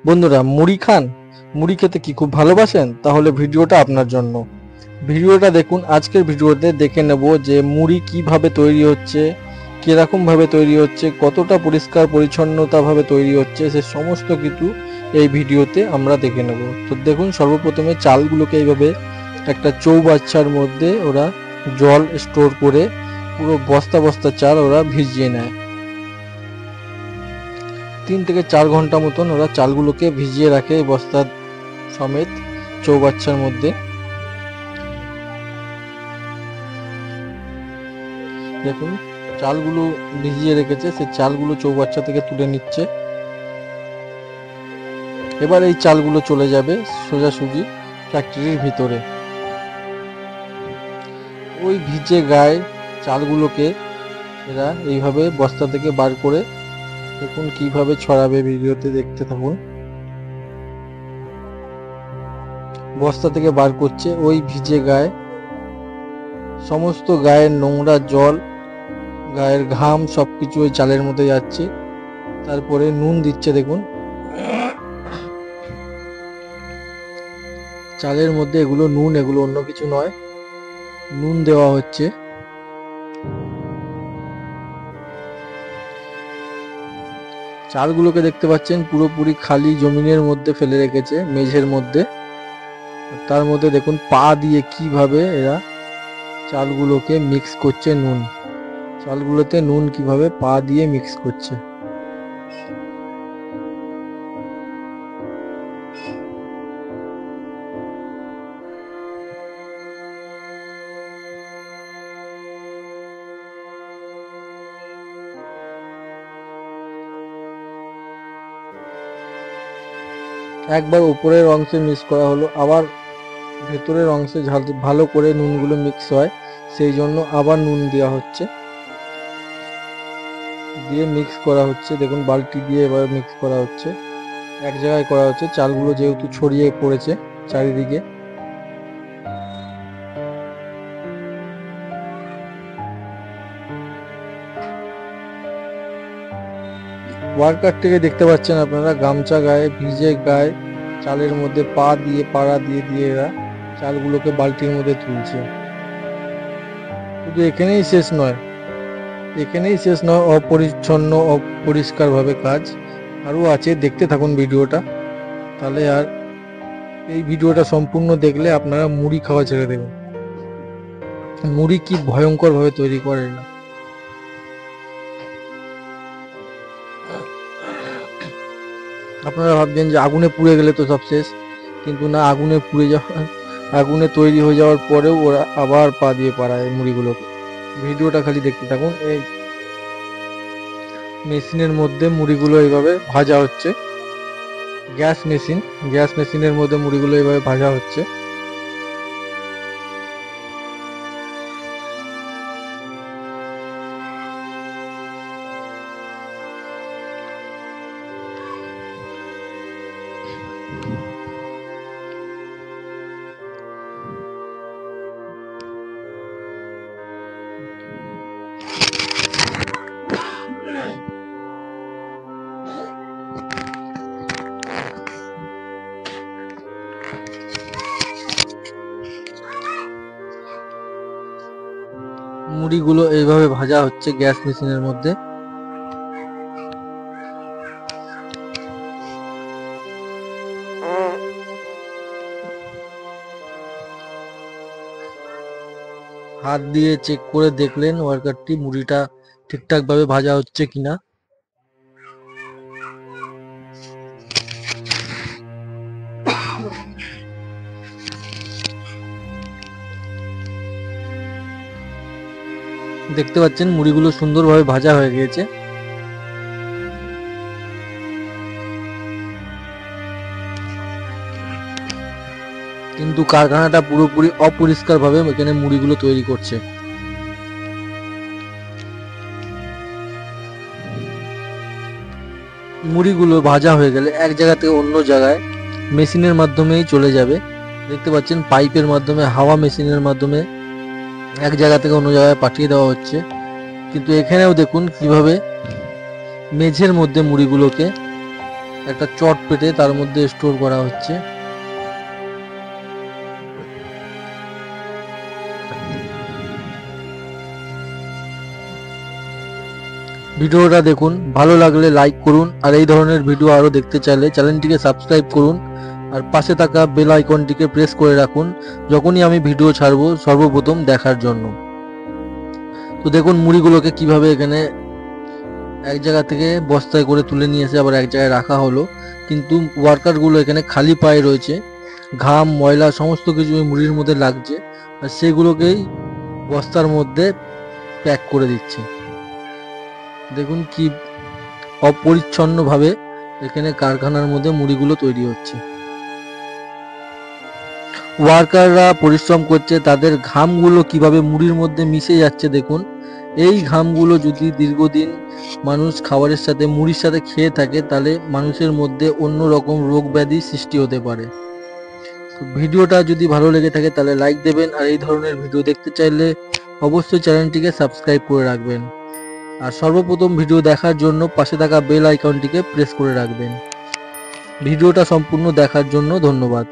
বন্ধুরা, মুড়ি খান? মুড়ি খেতে কি খুব ভালোবাসেন? তাহলে ভিডিওটা আপনার জন্য। ভিডিওটা দেখুন। আজকের ভিডিওতে দেখে নেব যে মুড়ি কিভাবে তৈরি হচ্ছে, কিরকম ভাবে তৈরি হচ্ছে, কতটা পরিষ্কার পরিচ্ছন্নতা ভাবে তৈরি হচ্ছে, সে সমস্ত কিছু এই ভিডিওতে আমরা দেখে নেব। তো দেখুন, সর্বপ্রথমে চালগুলোকে এইভাবে একটা চৌবাচ্চার মধ্যে ওরা জল স্টোর করে পুরো বস্তা বস্তা চাল ওরা ভিজিয়ে নেয়। 3 থেকে 4 ঘন্টা মতন ওরা চালগুলোকে ভিজিয়ে রাখে এই বস্তা সমেত চৌবাচ্চার মধ্যে। দেখুন, চালগুলো ভিজিয়ে রেখেছে, সেই চালগুলো চৌবাচ্চা থেকে তুলে নিচ্ছে। এবার এই চালগুলো চলে যাবে সোজাসুজি ফ্যাক্টরির ভিতরে। ওই ভিজে গায়ে চালগুলোকে এরা এইভাবে বস্তা থেকে বার করে, দেখুন কিভাবে ছড়াবে, ভিডিওতে দেখতে থাকুন। বস্তা থেকে বার করছে ওই ভিজে গায়ে, সমস্ত গায়ের নোংরা জল, গায়ের ঘাম সবকিছু ওই চালের মধ্যে যাচ্ছে। তারপরে নুন দিচ্ছে। দেখুন, চালের মধ্যে এগুলো নুন, এগুলো অন্য কিছু নয়, নুন দেওয়া হচ্ছে। চালগুলোকে দেখতে পাচ্ছেন পুরোপুরি খালি জমিনের মধ্যে ফেলে রেখেছে, মেঝের মধ্যে। তার মধ্যে দেখুন পা দিয়ে কিভাবে এরা চালগুলোকে মিক্স করছে। নুন, চালগুলোতে নুন কিভাবে পা দিয়ে মিক্স করছে। একবার উপরের অংশে মিক্স করা হলো, আবার ভেতরের অংশে ভালো করে নুনগুলো মিক্স হয়, সেই জন্য আবার নুন দেওয়া হচ্ছে, দিয়ে মিক্স করা হচ্ছে। দেখুন, বালতি দিয়ে এবার মিক্স করা হচ্ছে, এক জায়গায় করা হচ্ছে, চালগুলো যেহেতু ছড়িয়ে পড়েছে চারিদিকে। ওয়ার্কারটিকে দেখতে পাচ্ছেন আপনারা, গামছা গায়ে, ভিজে গায়ে, চালের মধ্যে পা দিয়ে, পাড়া দিয়ে দিয়ে এরা চালগুলোকে বালতির মধ্যে তুলছে। শুধু এখানেই শেষ নয়, অপরিচ্ছন্ন অপরিষ্কার ভাবে কাজ আরও আছে। দেখতে থাকুন ভিডিওটা, তাহলে আর এই ভিডিওটা সম্পূর্ণ দেখলে আপনারা মুড়ি খাওয়া ছেড়ে দেবেন। মুড়ি কি ভয়ঙ্কর ভাবে তৈরি করে না। আপনারা ভাবছেন যে আগুনে পুড়ে গেলে তো সব শেষ, কিন্তু না, আগুনে তৈরি হয়ে যাওয়ার পরেও ওরা আবার পা দিয়ে পাড়ায় মুড়িগুলোকে। ভিডিওটা খালি দেখতে থাকুন। এই মেশিনের মধ্যে মুড়িগুলো এইভাবে ভাজা হচ্ছে, গ্যাস মেশিনের মধ্যে মুড়িগুলো এইভাবে ভাজা হচ্ছে। মুড়িগুলো এইভাবে ভাজা হচ্ছে গ্যাস মেশিনের মধ্যে। হাত দিয়ে চেক করে দেখলেন ওয়ার্কারটি মুড়িটা ঠিকঠাক ভাবে ভাজা হচ্ছে কিনা। দেখতে পাচ্ছেন মুড়িগুলো সুন্দরভাবে ভাজা হয়ে গিয়েছে। কিন্তু কারখানাটা পুরোপুরি অপরিষ্কার ভাবে এখানে মুড়িগুলো তৈরি করছে। মুড়িগুলো ভাজা হয়ে গেলে এক জায়গা থেকে অন্য জায়গায় মেশিনের মাধ্যমেই চলে যাবে। দেখতে পাচ্ছেন পাইপের মাধ্যমে, হাওয়া মেশিনের মাধ্যমে এক জায়গা থেকে অন্য জায়গায় পাঠিয়ে দেওয়া হচ্ছে। কিন্তু এখানেও দেখুন কিভাবে মেঝের মধ্যে মুড়িগুলোকে একটা চট পেটে তার মধ্যে স্টোর করা হচ্ছে। ভিডিওটা দেখুন, ভালো লাগলে লাইক করুন, আর এই ধরনের ভিডিও আরো দেখতে চাইলে চ্যানেলটিকে সাবস্ক্রাইব করুন, আর পাশে থাকা বেল আইকনটিকে প্রেস করে রাখুন যখনই আমি ভিডিও ছাড়বো সর্বপ্রথম দেখার জন্য। তো দেখুন মুড়িগুলোকে কিভাবে এখানে এক জায়গা থেকে বস্তায় করে তুলে নিয়ে এসে আবার এক জায়গায় রাখা হলো, কিন্তু ওয়ার্কারগুলো এখানে খালি পায়ে রয়েছে, ঘাম ময়লা সমস্ত কিছু ওই মুড়ির মধ্যে লাগছে, আর সেগুলোকেই বস্তার মধ্যে প্যাক করে দিচ্ছে। দেখুন কি অপরিচ্ছন্নভাবে এখানে কারখানার মধ্যে মুড়িগুলো তৈরি হচ্ছে। ওয়ার্কাররা পরিশ্রম করছে, তাদের ঘামগুলো কিভাবে মুড়ির মধ্যে মিশে যাচ্ছে দেখুন। এই ঘামগুলো যদি দীর্ঘদিন মানুষ খাবারের সাথে মুড়ির সাথে খেয়ে থাকে তাহলে মানুষের মধ্যে অন্য রকম রোগ ব্যাধি সৃষ্টি হতে পারে। তো ভিডিওটা যদি ভালো লেগে থাকে তাহলে লাইক দেবেন, আর এই ধরনের ভিডিও দেখতে চাইলে অবশ্যই চ্যানেলটিকে সাবস্ক্রাইব করে রাখবেন, আর সর্বপ্রথম ভিডিও দেখার জন্য পাশে থাকা বেল আইকনটিকে প্রেস করে রাখবেন। ভিডিওটা সম্পূর্ণ দেখার জন্য ধন্যবাদ।